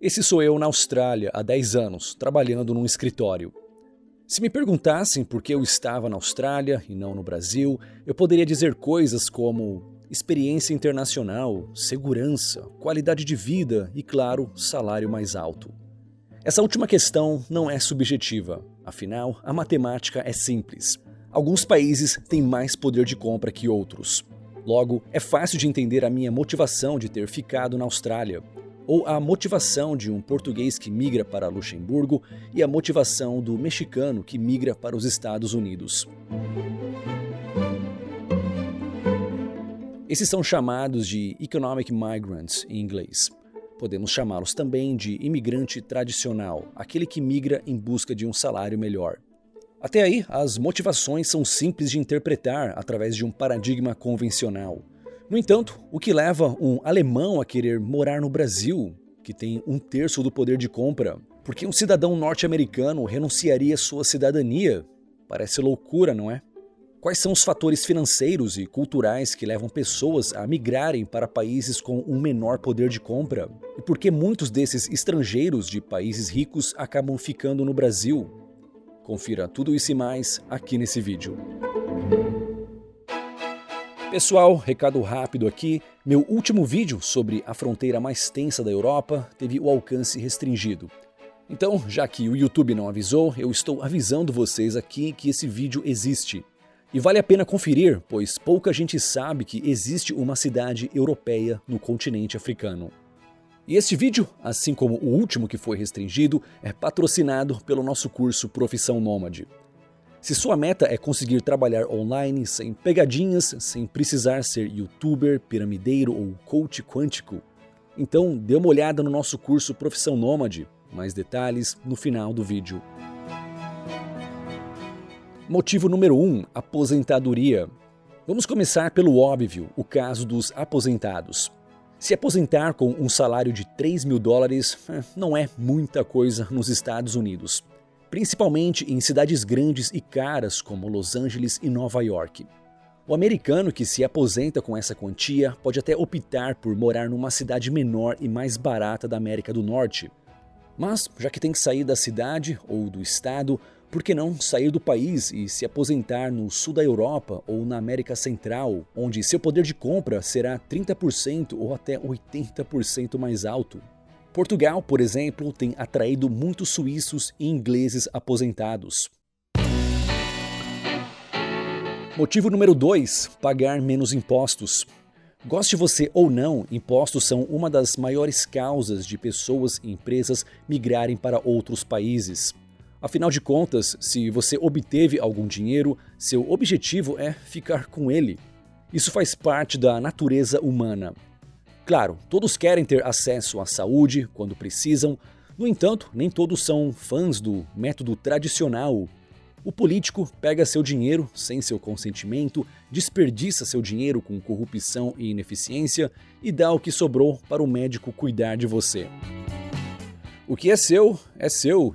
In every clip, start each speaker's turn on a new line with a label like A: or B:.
A: Esse sou eu na Austrália há 10 anos, trabalhando num escritório. Se me perguntassem por que eu estava na Austrália e não no Brasil, eu poderia dizer coisas como experiência internacional, segurança, qualidade de vida e, claro, salário mais alto. Essa última questão não é subjetiva, afinal, a matemática é simples. Alguns países têm mais poder de compra que outros. Logo, é fácil de entender a minha motivação de ter ficado na Austrália, ou a motivação de um português que migra para Luxemburgo e a motivação do mexicano que migra para os Estados Unidos. Esses são chamados de Economic Migrants em inglês. Podemos chamá-los também de imigrante tradicional, aquele que migra em busca de um salário melhor. Até aí, as motivações são simples de interpretar através de um paradigma convencional. No entanto, o que leva um alemão a querer morar no Brasil, que tem 1/3 do poder de compra, porque um cidadão norte-americano renunciaria sua cidadania? Parece loucura, não é? Quais são os fatores financeiros e culturais que levam pessoas a migrarem para países com um menor poder de compra? E por que muitos desses estrangeiros de países ricos acabam ficando no Brasil? Confira tudo isso e mais aqui nesse vídeo. Pessoal, recado rápido aqui, meu último vídeo sobre a fronteira mais tensa da Europa teve o alcance restringido. Então, já que o YouTube não avisou, eu estou avisando vocês aqui que esse vídeo existe. E vale a pena conferir, pois pouca gente sabe que existe uma cidade europeia no continente africano. E este vídeo, assim como o último que foi restringido, é patrocinado pelo nosso curso Profissão Nômade. Se sua meta é conseguir trabalhar online sem pegadinhas, sem precisar ser youtuber, piramideiro ou coach quântico, então dê uma olhada no nosso curso Profissão Nômade. Mais detalhes no final do vídeo. Motivo número 1, aposentadoria. Vamos começar pelo óbvio, o caso dos aposentados. Se aposentar com um salário de $3.000 não é muita coisa nos Estados Unidos, principalmente em cidades grandes e caras como Los Angeles e Nova York. O americano que se aposenta com essa quantia pode até optar por morar numa cidade menor e mais barata da América do Norte. Mas, já que tem que sair da cidade ou do estado, por que não sair do país e se aposentar no sul da Europa ou na América Central, onde seu poder de compra será 30% ou até 80% mais alto? Portugal, por exemplo, tem atraído muitos suíços e ingleses aposentados. Motivo número 2, pagar menos impostos. Goste você ou não, impostos são uma das maiores causas de pessoas e empresas migrarem para outros países. Afinal de contas, se você obteve algum dinheiro, seu objetivo é ficar com ele. Isso faz parte da natureza humana. Claro, todos querem ter acesso à saúde quando precisam, no entanto, nem todos são fãs do método tradicional. O político pega seu dinheiro sem seu consentimento, desperdiça seu dinheiro com corrupção e ineficiência e dá o que sobrou para o médico cuidar de você. O que é seu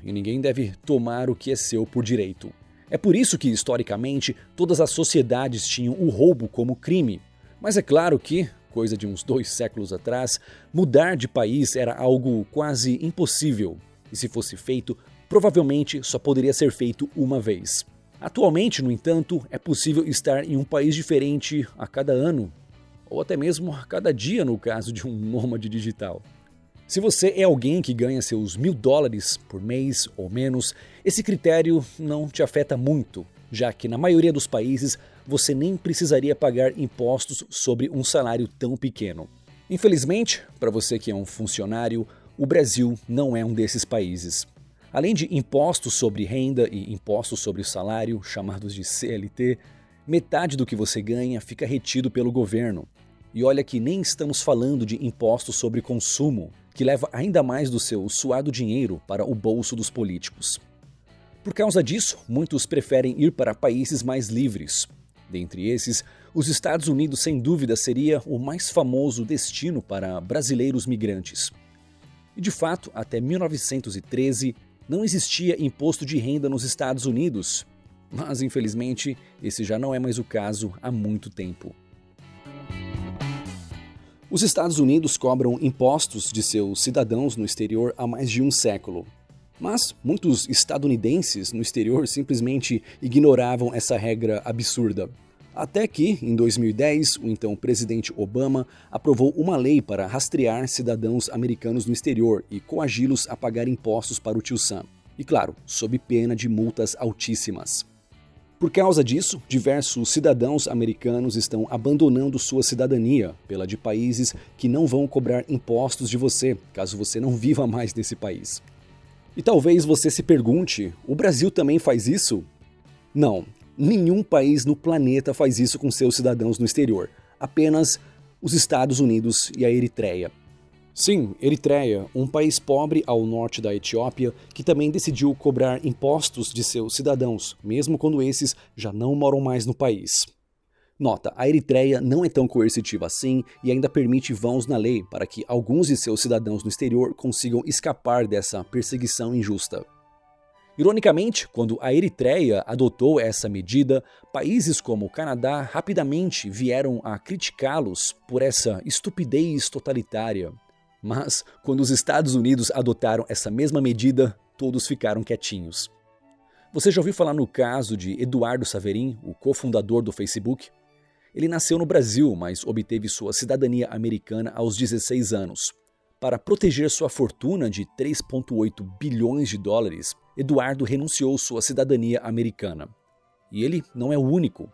A: e ninguém deve tomar o que é seu por direito. É por isso que, historicamente, todas as sociedades tinham o roubo como crime. Mas é claro que, coisa de uns 2 séculos atrás, mudar de país era algo quase impossível. E se fosse feito, provavelmente só poderia ser feito uma vez. Atualmente, no entanto, é possível estar em um país diferente a cada ano, ou até mesmo a cada dia no caso de um nômade digital. Se você é alguém que ganha seus $1.000 por mês ou menos, esse critério não te afeta muito, já que na maioria dos países você nem precisaria pagar impostos sobre um salário tão pequeno. Infelizmente, para você que é um funcionário, o Brasil não é um desses países. Além de impostos sobre renda e impostos sobre o salário, chamados de CLT, metade do que você ganha fica retido pelo governo. E olha que nem estamos falando de impostos sobre consumo, que leva ainda mais do seu suado dinheiro para o bolso dos políticos. Por causa disso, muitos preferem ir para países mais livres. Dentre esses, os Estados Unidos sem dúvida seria o mais famoso destino para brasileiros migrantes. E de fato, até 1913, não existia imposto de renda nos Estados Unidos, mas infelizmente esse já não é mais o caso há muito tempo. Os Estados Unidos cobram impostos de seus cidadãos no exterior há mais de um século. Mas muitos estadunidenses no exterior simplesmente ignoravam essa regra absurda. Até que, em 2010, o então presidente Obama aprovou uma lei para rastrear cidadãos americanos no exterior e coagi-los a pagar impostos para o tio Sam. E claro, sob pena de multas altíssimas. Por causa disso, diversos cidadãos americanos estão abandonando sua cidadania pela de países que não vão cobrar impostos de você, caso você não viva mais nesse país. E talvez você se pergunte, o Brasil também faz isso? Não, nenhum país no planeta faz isso com seus cidadãos no exterior, apenas os Estados Unidos e a Eritreia. Sim, Eritreia, um país pobre ao norte da Etiópia, que também decidiu cobrar impostos de seus cidadãos, mesmo quando esses já não moram mais no país. Nota, a Eritreia não é tão coercitiva assim e ainda permite vãos na lei para que alguns de seus cidadãos no exterior consigam escapar dessa perseguição injusta. Ironicamente, quando a Eritreia adotou essa medida, países como o Canadá rapidamente vieram a criticá-los por essa estupidez totalitária. Mas, quando os Estados Unidos adotaram essa mesma medida, todos ficaram quietinhos. Você já ouviu falar no caso de Eduardo Saverin, o cofundador do Facebook? Ele nasceu no Brasil, mas obteve sua cidadania americana aos 16 anos. Para proteger sua fortuna de 3,8 bilhões de dólares, Eduardo renunciou sua cidadania americana. E ele não é o único.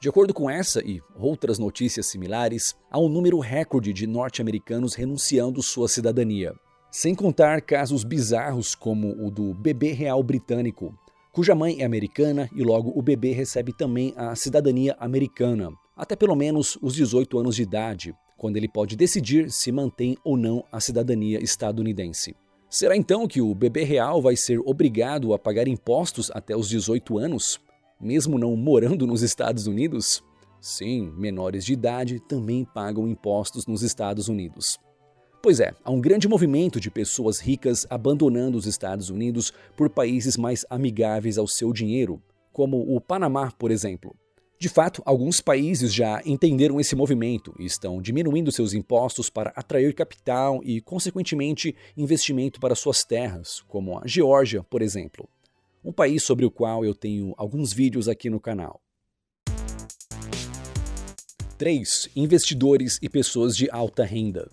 A: De acordo com essa e outras notícias similares, há um número recorde de norte-americanos renunciando sua cidadania. Sem contar casos bizarros como o do bebê real britânico, cuja mãe é americana e logo o bebê recebe também a cidadania americana, até pelo menos os 18 anos de idade, quando ele pode decidir se mantém ou não a cidadania estadunidense. Será então que o bebê real vai ser obrigado a pagar impostos até os 18 anos? Mesmo não morando nos Estados Unidos? Sim, menores de idade também pagam impostos nos Estados Unidos. Pois é, há um grande movimento de pessoas ricas abandonando os Estados Unidos por países mais amigáveis ao seu dinheiro, como o Panamá, por exemplo. De fato, alguns países já entenderam esse movimento e estão diminuindo seus impostos para atrair capital e, consequentemente, investimento para suas terras, como a Geórgia, por exemplo. Um país sobre o qual eu tenho alguns vídeos aqui no canal. 3. Investidores e pessoas de alta renda.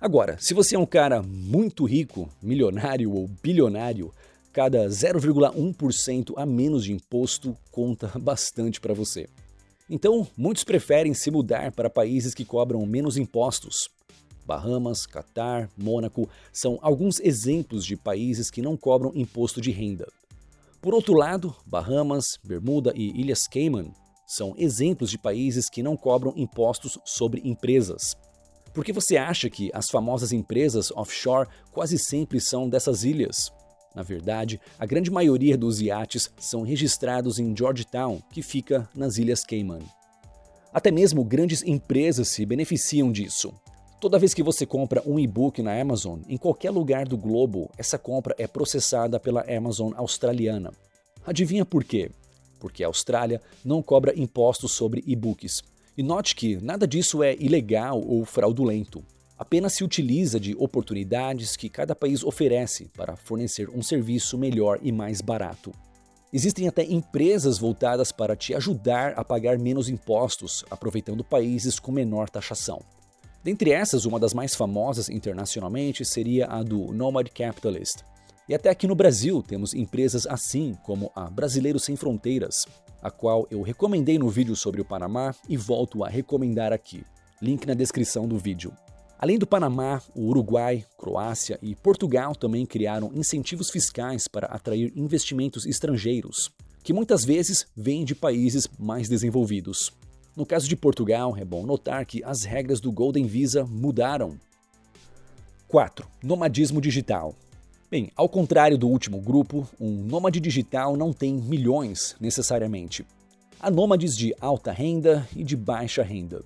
A: Agora, se você é um cara muito rico, milionário ou bilionário, cada 0,1% a menos de imposto conta bastante para você. Então, muitos preferem se mudar para países que cobram menos impostos. Bahamas, Catar, Mônaco são alguns exemplos de países que não cobram imposto de renda. Por outro lado, Bahamas, Bermuda e Ilhas Cayman são exemplos de países que não cobram impostos sobre empresas. Por que você acha que as famosas empresas offshore quase sempre são dessas ilhas? Na verdade, a grande maioria dos iates são registrados em Georgetown, que fica nas Ilhas Cayman. Até mesmo grandes empresas se beneficiam disso. Toda vez que você compra um e-book na Amazon, em qualquer lugar do globo, essa compra é processada pela Amazon australiana. Adivinha por quê? Porque a Austrália não cobra impostos sobre e-books. E note que nada disso é ilegal ou fraudulento. Apenas se utiliza de oportunidades que cada país oferece para fornecer um serviço melhor e mais barato. Existem até empresas voltadas para te ajudar a pagar menos impostos, aproveitando países com menor taxação. Dentre essas, uma das mais famosas internacionalmente seria a do Nomad Capitalist. E até aqui no Brasil temos empresas assim como a Brasileiros Sem Fronteiras, a qual eu recomendei no vídeo sobre o Panamá e volto a recomendar aqui. Link na descrição do vídeo. Além do Panamá, o Uruguai, Croácia e Portugal também criaram incentivos fiscais para atrair investimentos estrangeiros, que muitas vezes vêm de países mais desenvolvidos. No caso de Portugal, é bom notar que as regras do Golden Visa mudaram. 4. Nomadismo digital. Bem, ao contrário do último grupo, um nômade digital não tem milhões necessariamente. Há nômades de alta renda e de baixa renda.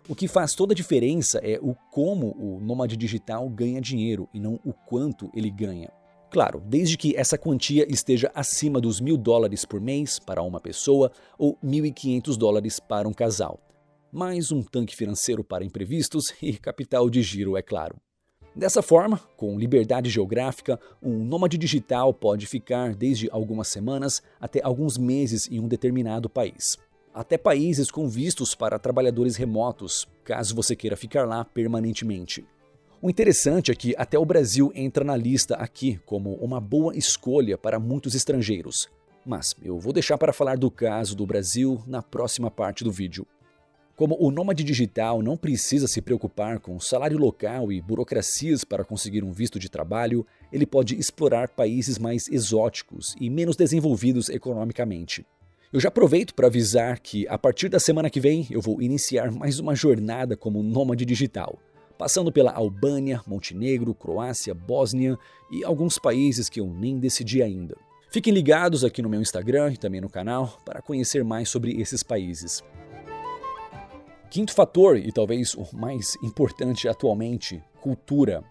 A: O que faz toda a diferença é o como o nômade digital ganha dinheiro e não o quanto ele ganha. Claro, desde que essa quantia esteja acima dos $1.000 por mês para uma pessoa ou $1.500 para um casal. mais um tanque financeiro para imprevistos e capital de giro, é claro. Dessa forma, com liberdade geográfica, um nômade digital pode ficar desde algumas semanas até alguns meses em um determinado país. Até países com vistos para trabalhadores remotos, caso você queira ficar lá permanentemente. O interessante é que até o Brasil entra na lista aqui como uma boa escolha para muitos estrangeiros. Mas eu vou deixar para falar do caso do Brasil na próxima parte do vídeo. Como o nômade digital não precisa se preocupar com salário local e burocracias para conseguir um visto de trabalho, ele pode explorar países mais exóticos e menos desenvolvidos economicamente. Eu já aproveito para avisar que a partir da semana que vem eu vou iniciar mais uma jornada como nômade digital, passando pela Albânia, Montenegro, Croácia, Bósnia e alguns países que eu nem decidi ainda. Fiquem ligados aqui no meu Instagram e também no canal para conhecer mais sobre esses países. Quinto fator, e talvez o mais importante atualmente, cultura.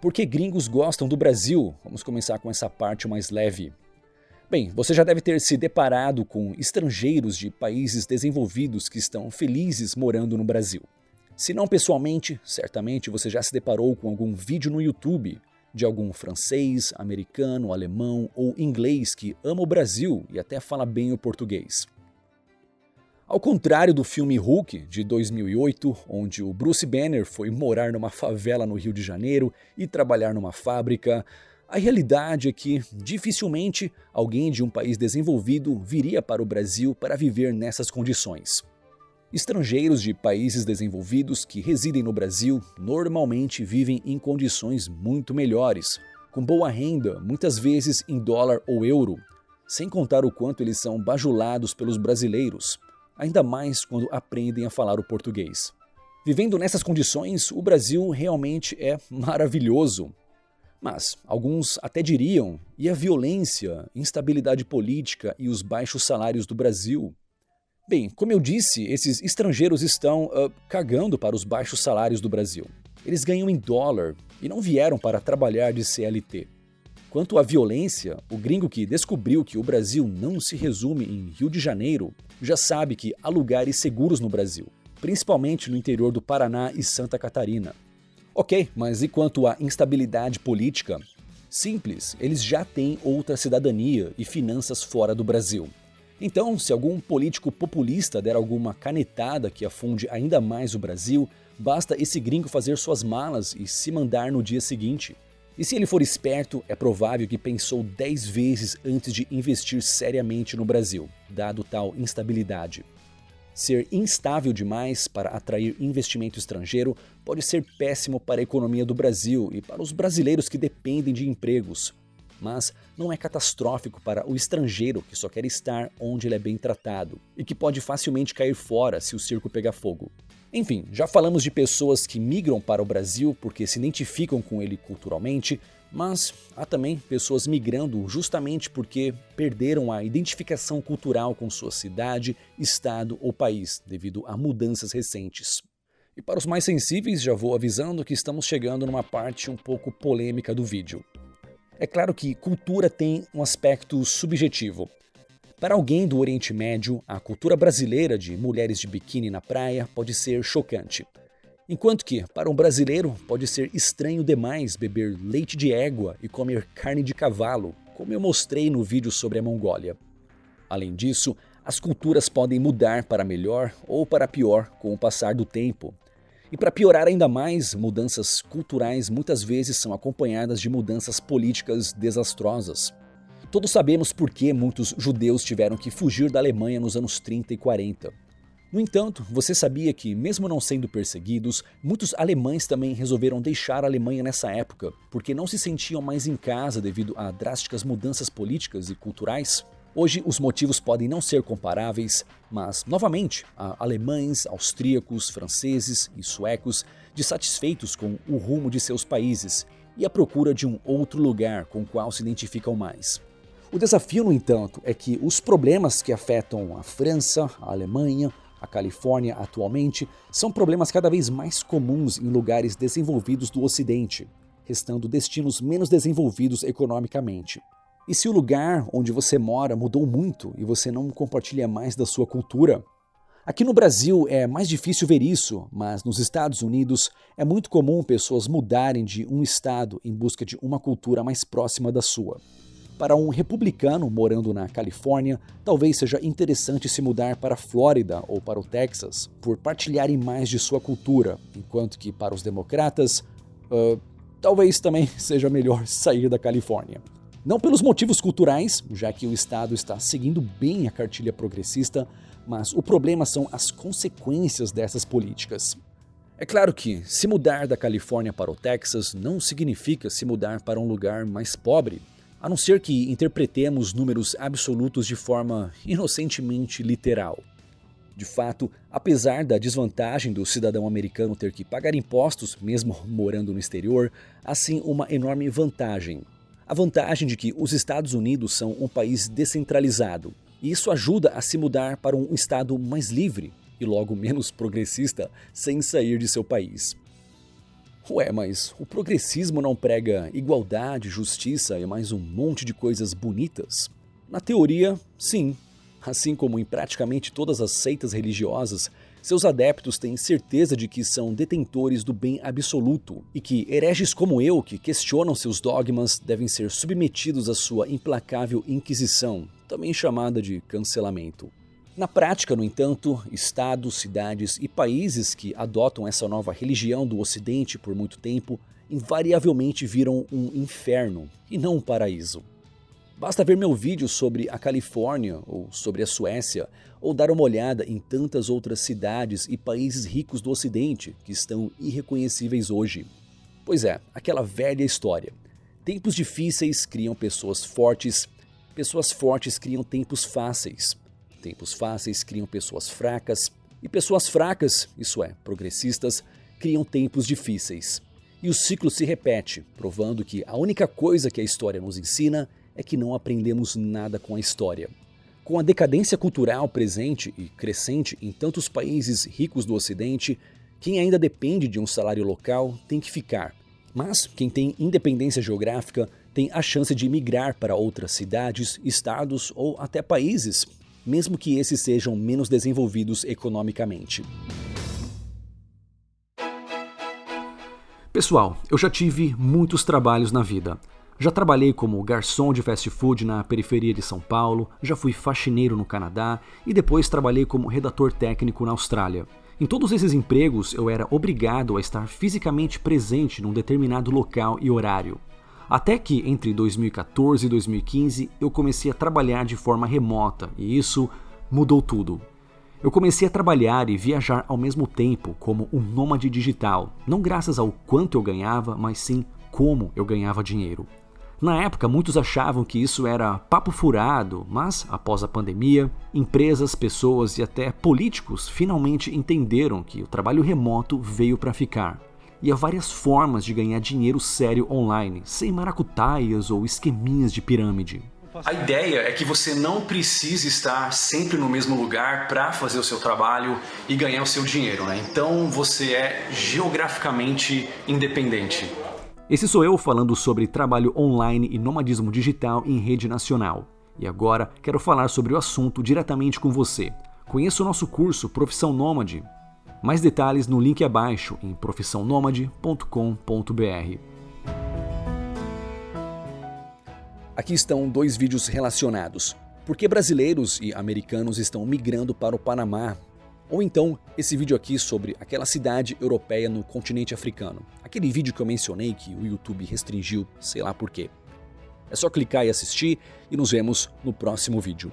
A: Por que gringos gostam do Brasil? Vamos começar com essa parte mais leve. Bem, você já deve ter se deparado com estrangeiros de países desenvolvidos que estão felizes morando no Brasil. Se não pessoalmente, certamente você já se deparou com algum vídeo no YouTube de algum francês, americano, alemão ou inglês que ama o Brasil e até fala bem o português. Ao contrário do filme Hulk, de 2008, onde o Bruce Banner foi morar numa favela no Rio de Janeiro e trabalhar numa fábrica, a realidade é que, dificilmente, alguém de um país desenvolvido viria para o Brasil para viver nessas condições. Estrangeiros de países desenvolvidos que residem no Brasil normalmente vivem em condições muito melhores, com boa renda, muitas vezes em dólar ou euro, sem contar o quanto eles são bajulados pelos brasileiros, ainda mais quando aprendem a falar o português. Vivendo nessas condições, o Brasil realmente é maravilhoso. Mas alguns até diriam, e a violência, instabilidade política e os baixos salários do Brasil? Bem, como eu disse, esses estrangeiros estão cagando para os baixos salários do Brasil. Eles ganham em dólar e não vieram para trabalhar de CLT. Quanto à violência, o gringo que descobriu que o Brasil não se resume em Rio de Janeiro já sabe que há lugares seguros no Brasil, principalmente no interior do Paraná e Santa Catarina. Ok, mas e quanto à instabilidade política? Simples, eles já têm outra cidadania e finanças fora do Brasil. Então, se algum político populista der alguma canetada que afunde ainda mais o Brasil, basta esse gringo fazer suas malas e se mandar no dia seguinte. E se ele for esperto, é provável que pensou 10 vezes antes de investir seriamente no Brasil, dado tal instabilidade. Ser instável demais para atrair investimento estrangeiro pode ser péssimo para a economia do Brasil e para os brasileiros que dependem de empregos. Mas não é catastrófico para o estrangeiro que só quer estar onde ele é bem tratado e que pode facilmente cair fora se o circo pegar fogo. Enfim, já falamos de pessoas que migram para o Brasil porque se identificam com ele culturalmente, mas há também pessoas migrando justamente porque perderam a identificação cultural com sua cidade, estado ou país devido a mudanças recentes. E para os mais sensíveis, já vou avisando que estamos chegando numa parte um pouco polêmica do vídeo. É claro que cultura tem um aspecto subjetivo. Para alguém do Oriente Médio, a cultura brasileira de mulheres de biquíni na praia pode ser chocante. Enquanto que, para um brasileiro, pode ser estranho demais beber leite de égua e comer carne de cavalo, como eu mostrei no vídeo sobre a Mongólia. Além disso, as culturas podem mudar para melhor ou para pior com o passar do tempo. E para piorar ainda mais, mudanças culturais muitas vezes são acompanhadas de mudanças políticas desastrosas. Todos sabemos por que muitos judeus tiveram que fugir da Alemanha nos anos 30 e 40. No entanto, você sabia que, mesmo não sendo perseguidos, muitos alemães também resolveram deixar a Alemanha nessa época, porque não se sentiam mais em casa devido a drásticas mudanças políticas e culturais? Hoje os motivos podem não ser comparáveis, mas, novamente, há alemães, austríacos, franceses e suecos dissatisfeitos com o rumo de seus países e à procura de um outro lugar com o qual se identificam mais. O desafio, no entanto, é que os problemas que afetam a França, a Alemanha, a Califórnia atualmente são problemas cada vez mais comuns em lugares desenvolvidos do Ocidente, restando destinos menos desenvolvidos economicamente. E se o lugar onde você mora mudou muito e você não compartilha mais da sua cultura, Aqui no Brasil é mais difícil ver isso, mas nos Estados Unidos é muito comum pessoas mudarem de um estado em busca de uma cultura mais próxima da sua. Para um republicano morando na Califórnia, talvez seja interessante se mudar para a Flórida ou para o Texas, por partilharem mais de sua cultura, enquanto que para os democratas, talvez também seja melhor sair da Califórnia. Não pelos motivos culturais, já que o estado está seguindo bem a cartilha progressista, mas o problema são as consequências dessas políticas. É claro que se mudar da Califórnia para o Texas não significa se mudar para um lugar mais pobre, a não ser que interpretemos números absolutos de forma inocentemente literal. De fato, apesar da desvantagem do cidadão americano ter que pagar impostos mesmo morando no exterior, há sim uma enorme vantagem. A vantagem de que os Estados Unidos são um país descentralizado, e isso ajuda a se mudar para um estado mais livre e logo menos progressista sem sair de seu país. Ué, mas o progressismo não prega igualdade, justiça e mais um monte de coisas bonitas? Na teoria, sim. Assim como em praticamente todas as seitas religiosas, seus adeptos têm certeza de que são detentores do bem absoluto e que hereges como eu, que questionam seus dogmas, devem ser submetidos à sua implacável inquisição, também chamada de cancelamento. Na prática, no entanto, estados, cidades e países que adotam essa nova religião do Ocidente por muito tempo invariavelmente viram um inferno e não um paraíso. Basta ver meu vídeo sobre a Califórnia ou sobre a Suécia, ou dar uma olhada em tantas outras cidades e países ricos do Ocidente que estão irreconhecíveis hoje. Pois é, aquela velha história. Tempos difíceis criam pessoas fortes criam tempos fáceis. Tempos fáceis criam pessoas fracas, e pessoas fracas, isso é, progressistas, criam tempos difíceis. E o ciclo se repete, provando que a única coisa que a história nos ensina é que não aprendemos nada com a história. Com a decadência cultural presente e crescente em tantos países ricos do Ocidente, quem ainda depende de um salário local tem que ficar. Mas quem tem independência geográfica tem a chance de migrar para outras cidades, estados ou até países, mesmo que esses sejam menos desenvolvidos economicamente. Pessoal, eu já tive muitos trabalhos na vida. Já trabalhei como garçom de fast food na periferia de São Paulo, já fui faxineiro no Canadá e depois trabalhei como redator técnico na Austrália. Em todos esses empregos eu era obrigado a estar fisicamente presente num determinado local e horário. Até que entre 2014 e 2015 eu comecei a trabalhar de forma remota e isso mudou tudo. Eu comecei a trabalhar e viajar ao mesmo tempo como um nômade digital, não graças ao quanto eu ganhava, mas sim como eu ganhava dinheiro. Na época, muitos achavam que isso era papo furado, mas após a pandemia, empresas, pessoas e até políticos finalmente entenderam que o trabalho remoto veio para ficar. E há várias formas de ganhar dinheiro sério online, sem maracutaias ou esqueminhas de pirâmide. A ideia é que você não precise estar sempre no mesmo lugar para fazer o seu trabalho e ganhar o seu dinheiro, né? Então você é geograficamente independente. Esse sou eu falando sobre trabalho online e nomadismo digital em rede nacional. E agora quero falar sobre o assunto diretamente com você. Conheça o nosso curso Profissão Nômade. Mais detalhes no link abaixo em profissãonomade.com.br. Aqui estão dois vídeos relacionados. Por que brasileiros e americanos estão migrando para o Panamá? Ou então, esse vídeo aqui sobre aquela cidade europeia no continente africano. Aquele vídeo que eu mencionei que o YouTube restringiu, sei lá por quê. É só clicar e assistir e nos vemos no próximo vídeo.